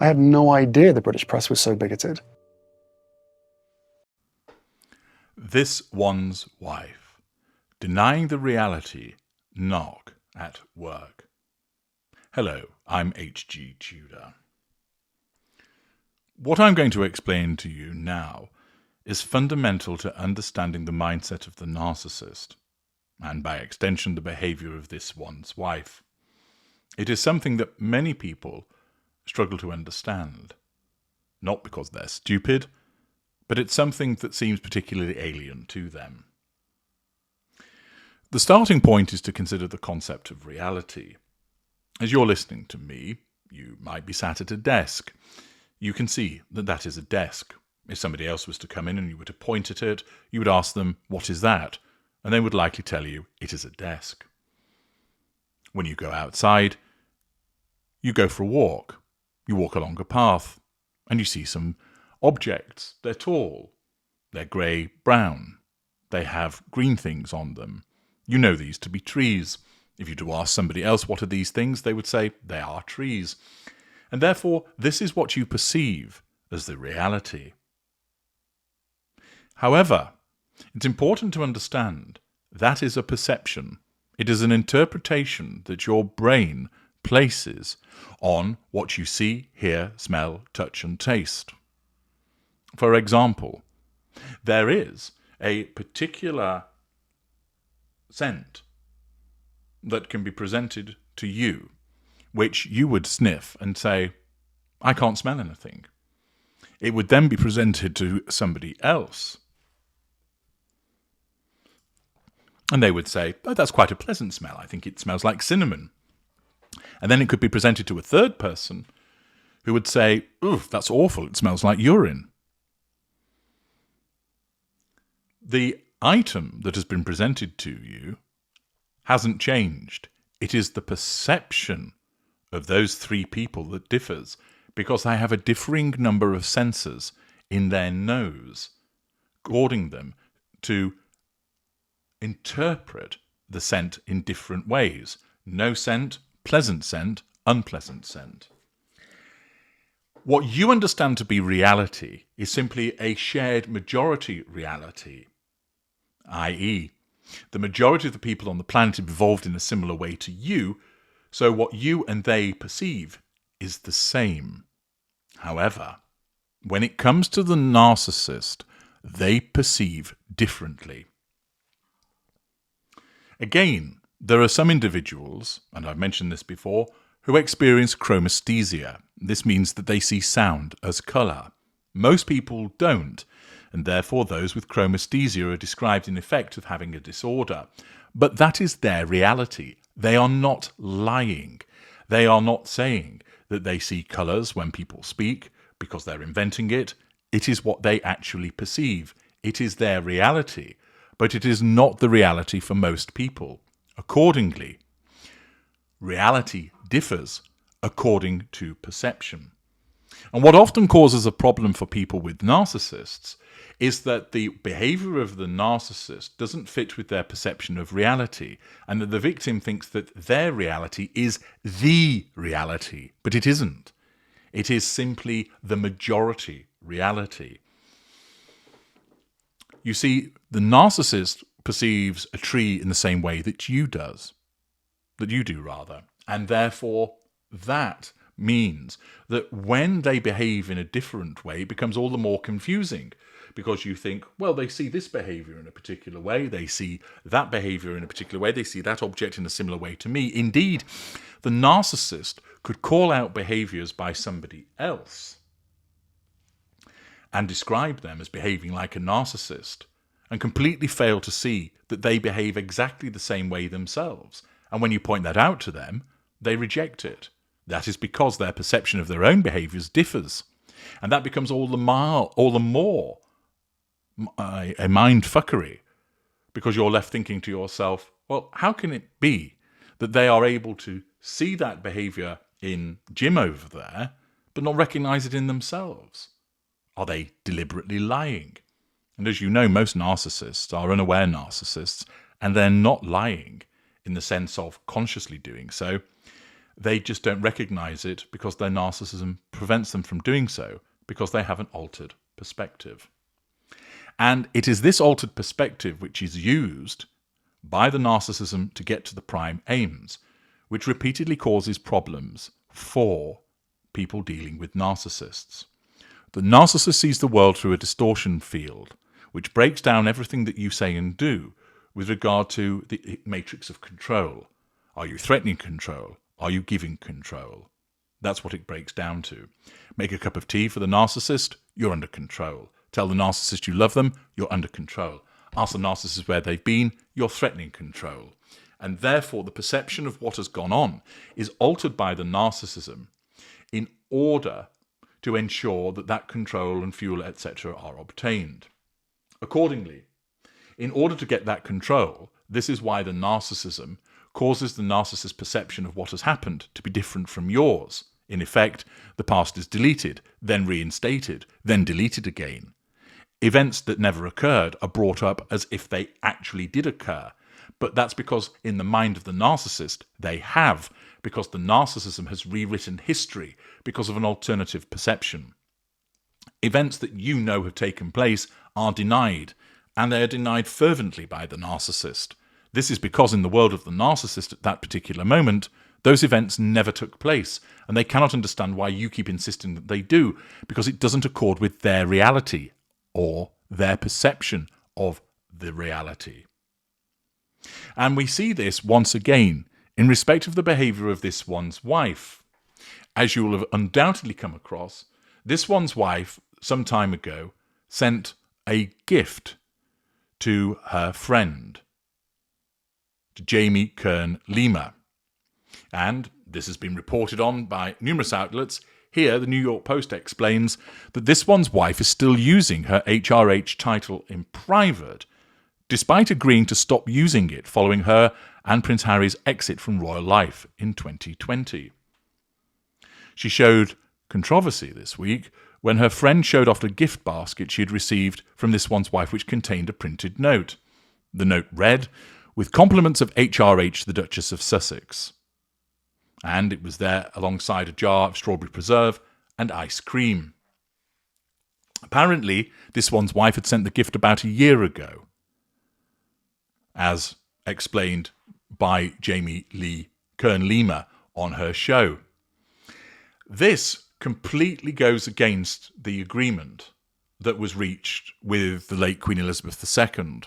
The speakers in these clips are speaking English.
I had no idea the British press was so bigoted. This one's wife, denying the reality, Narc at work. Hello, I'm H.G. Tudor. What I'm going to explain to you now is fundamental to understanding the mindset of the narcissist, and by extension the behavior of this one's wife. It is something that many people struggle to understand, not because they're stupid, but it's something that seems particularly alien to them. The starting point is to consider the concept of reality. As you're listening to me, you might be sat at a desk. You can see that that is a desk. If somebody else was to come in and you were to point at it, you would ask them, "What is that?" And they would likely tell you, "It is a desk." When you go outside, you go for a walk. You walk along a path, and you see some objects. They're tall. They're grey-brown. They have green things on them. You know these to be trees. If you were to ask somebody else, "What are these things?" they would say, "They are trees." And therefore, this is what you perceive as the reality. However, it's important to understand that is a perception. It is an interpretation that your brain places on what you see, hear, smell, touch, and taste. For example, there is a particular scent that can be presented to you, which you would sniff and say, "I can't smell anything." It would then be presented to somebody else, and they would say, "Oh, that's quite a pleasant smell. I think it smells like cinnamon." And then it could be presented to a third person who would say, "Ooh, that's awful. It smells like urine." The item that has been presented to you hasn't changed. It is the perception of those three people that differs, because they have a differing number of sensors in their nose, causing them to interpret the scent in different ways. No scent, pleasant scent, unpleasant scent. What you understand to be reality is simply a shared majority reality, i.e., the majority of the people on the planet have evolved in a similar way to you, so what you and they perceive is the same. However, when it comes to the narcissist, they perceive differently. Again, there are some individuals, and I've mentioned this before, who experience chromesthesia. This means that they see sound as colour. Most people don't, and therefore those with chromesthesia are described in effect of having a disorder. But that is their reality. They are not lying. They are not saying that they see colours when people speak because they're inventing it. It is what they actually perceive. It is their reality, but it is not the reality for most people. Accordingly, reality differs according to perception. And what often causes a problem for people with narcissists is that the behavior of the narcissist doesn't fit with their perception of reality, and that the victim thinks that their reality is the reality, but it isn't. It is simply the majority reality. You see, the narcissist perceives a tree in the same way that you do, and therefore that means that when they behave in a different way, it becomes all the more confusing, because you think, well, they see this behavior in a particular way, they see that behavior in a particular way, they see that object in a similar way to me. Indeed, the narcissist could call out behaviors by somebody else and describe them as behaving like a narcissist, and completely fail to see that they behave exactly the same way themselves. And when you point that out to them, they reject it. That is because their perception of their own behaviours differs. And that becomes all the more a mind fuckery, because you're left thinking to yourself, well, how can it be that they are able to see that behaviour in Jim over there, but not recognise it in themselves? Are they deliberately lying? And as you know, most narcissists are unaware narcissists, and they're not lying in the sense of consciously doing so. They just don't recognize it because their narcissism prevents them from doing so, because they have an altered perspective. And it is this altered perspective which is used by the narcissism to get to the prime aims, which repeatedly causes problems for people dealing with narcissists. The narcissist sees the world through a distortion field, which breaks down everything that you say and do with regard to the matrix of control. Are you threatening control? Are you giving control? That's what it breaks down to. Make a cup of tea for the narcissist, you're under control. Tell the narcissist you love them, you're under control. Ask the narcissist where they've been, you're threatening control. And therefore, the perception of what has gone on is altered by the narcissism in order to ensure that that control and fuel, etc., are obtained. Accordingly, in order to get that control, this is why the narcissism causes the narcissist's perception of what has happened to be different from yours. In effect, the past is deleted, then reinstated, then deleted again. Events that never occurred are brought up as if they actually did occur. But that's because in the mind of the narcissist, they have, because the narcissism has rewritten history because of an alternative perception. Events that you know have taken place are denied, and they are denied fervently by the narcissist. This is because in the world of the narcissist at that particular moment, those events never took place, and they cannot understand why you keep insisting that they do, because it doesn't accord with their reality or their perception of the reality. And we see this once again in respect of the behaviour of this one's wife. As you will have undoubtedly come across, this one's wife, some time ago, sent a gift to her friend, to Jamie Kern Lima. And this has been reported on by numerous outlets. Here, the New York Post explains that this one's wife is still using her HRH title in private, despite agreeing to stop using it following her and Prince Harry's exit from royal life in 2020. She showed controversy this week when her friend showed off a gift basket she had received from this one's wife, which contained a printed note. The note read, "With compliments of HRH, the Duchess of Sussex." And it was there alongside a jar of strawberry preserve and ice cream. Apparently, this one's wife had sent the gift about a year ago, as explained by Jamie Lee Kern Lima on her show. This completely goes against the agreement that was reached with the late Queen Elizabeth II.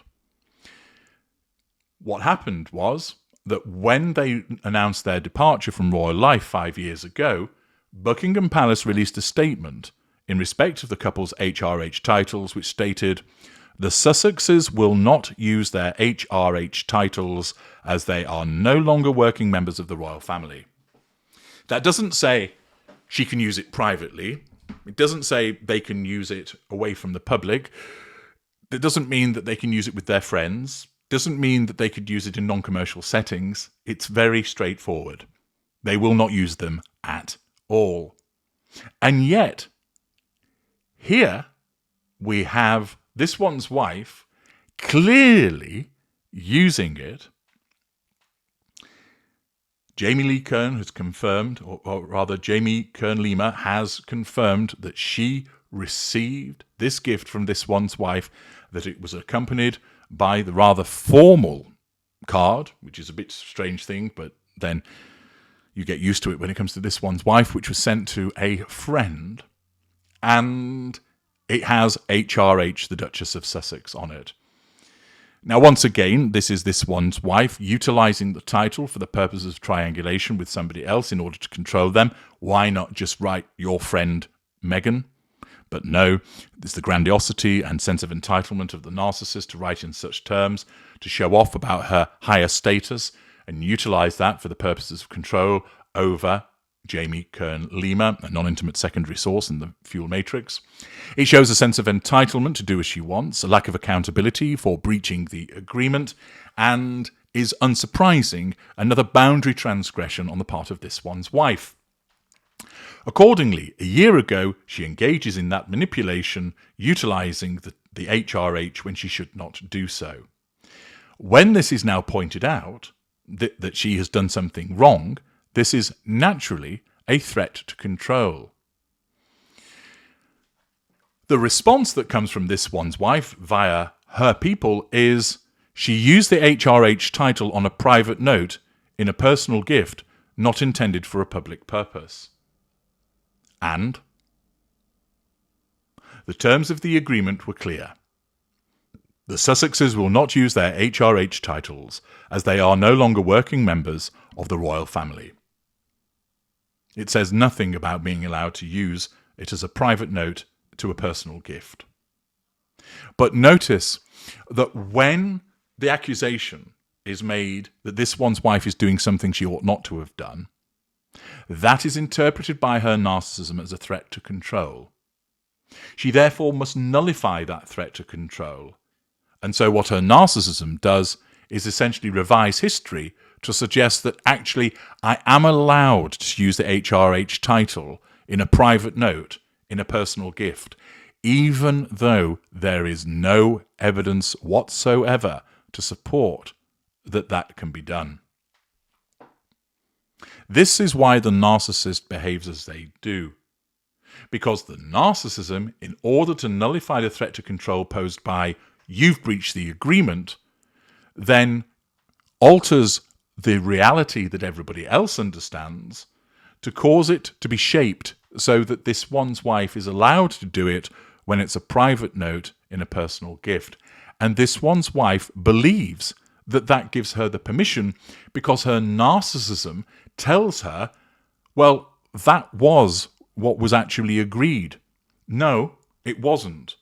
What happened was that when they announced their departure from royal life 5 years ago, Buckingham Palace released a statement in respect of the couple's HRH titles, which stated, "The Sussexes will not use their HRH titles as they are no longer working members of the royal family." That doesn't say she can use it privately. It doesn't say they can use it away from the public. It doesn't mean that they can use it with their friends. It doesn't mean that they could use it in non-commercial settings. It's very straightforward. They will not use them at all. And yet, here we have this one's wife clearly using it. Jamie Lee Kern has confirmed, or rather Jamie Kern Lima has confirmed that she received this gift from this one's wife, that it was accompanied by the rather formal card, which is a bit strange thing, but then you get used to it when it comes to this one's wife, which was sent to a friend, and it has HRH, the Duchess of Sussex, on it. Now, once again, this is this one's wife utilising the title for the purposes of triangulation with somebody else in order to control them. Why not just write your friend Meghan? But no, it's the grandiosity and sense of entitlement of the narcissist to write in such terms, to show off about her higher status and utilise that for the purposes of control over Jamie Kern Lima, a non-intimate secondary source in the fuel matrix. It shows a sense of entitlement to do as she wants, a lack of accountability for breaching the agreement, and is unsurprising, another boundary transgression on the part of this one's wife. Accordingly, a year ago, she engages in that manipulation, utilising the HRH when she should not do so. When this is now pointed out, that she has done something wrong, This is naturally a threat to control. The response that comes from this one's wife via her people is she used the HRH title on a private note in a personal gift not intended for a public purpose. And the terms of the agreement were clear. The Sussexes will not use their HRH titles as they are no longer working members of the royal family. It says nothing about being allowed to use it as a private note to a personal gift. But notice that when the accusation is made that this one's wife is doing something she ought not to have done, that is interpreted by her narcissism as a threat to control. She therefore must nullify that threat to control. And so what her narcissism does is essentially revise history to suggest that actually I am allowed to use the HRH title in a private note, in a personal gift, even though there is no evidence whatsoever to support that that can be done. This is why the narcissist behaves as they do. Because the narcissism, in order to nullify the threat to control posed by you've breached the agreement, then alters the reality that everybody else understands to cause it to be shaped so that this one's wife is allowed to do it when it's a private note in a personal gift. And this one's wife believes that that gives her the permission because her narcissism tells her, well, that was what was actually agreed. No, it wasn't.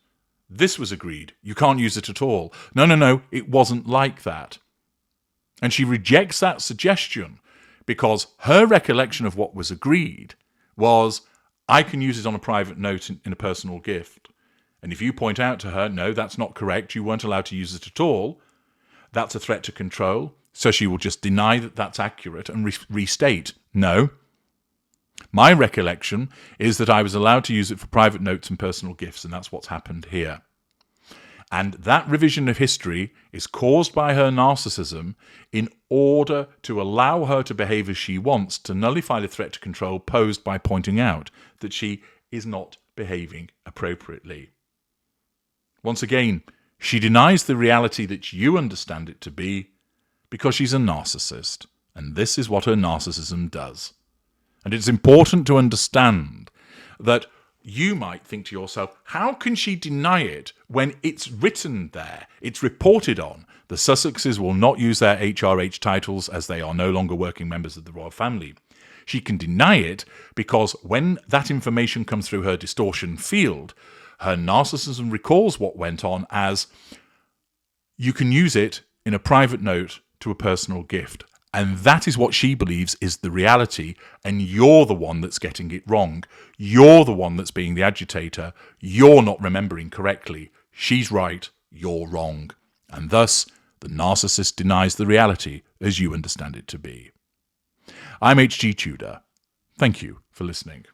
This was agreed. You can't use it at all. No, it wasn't like that. And she rejects that suggestion because her recollection of what was agreed was, I can use it on a private note in a personal gift. And if you point out to her, no, that's not correct, you weren't allowed to use it at all, that's a threat to control. So she will just deny that that's accurate and restate, no. My recollection is that I was allowed to use it for private notes and personal gifts, and that's what's happened here. And that revision of history is caused by her narcissism in order to allow her to behave as she wants to nullify the threat to control posed by pointing out that she is not behaving appropriately. Once again, she denies the reality that you understand it to be because she's a narcissist, and this is what her narcissism does. And it's important to understand that you might think to yourself, how can she deny it when it's written there? It's reported on. The Sussexes will not use their HRH titles as they are no longer working members of the royal family. She can deny it because when that information comes through her distortion field, her narcissism recalls what went on as, you can use it in a private note to a personal gift. And that is what she believes is the reality, and you're the one that's getting it wrong. You're the one that's being the agitator. You're not remembering correctly. She's right, you're wrong. And thus, the narcissist denies the reality as you understand it to be. I'm H.G. Tudor. Thank you for listening.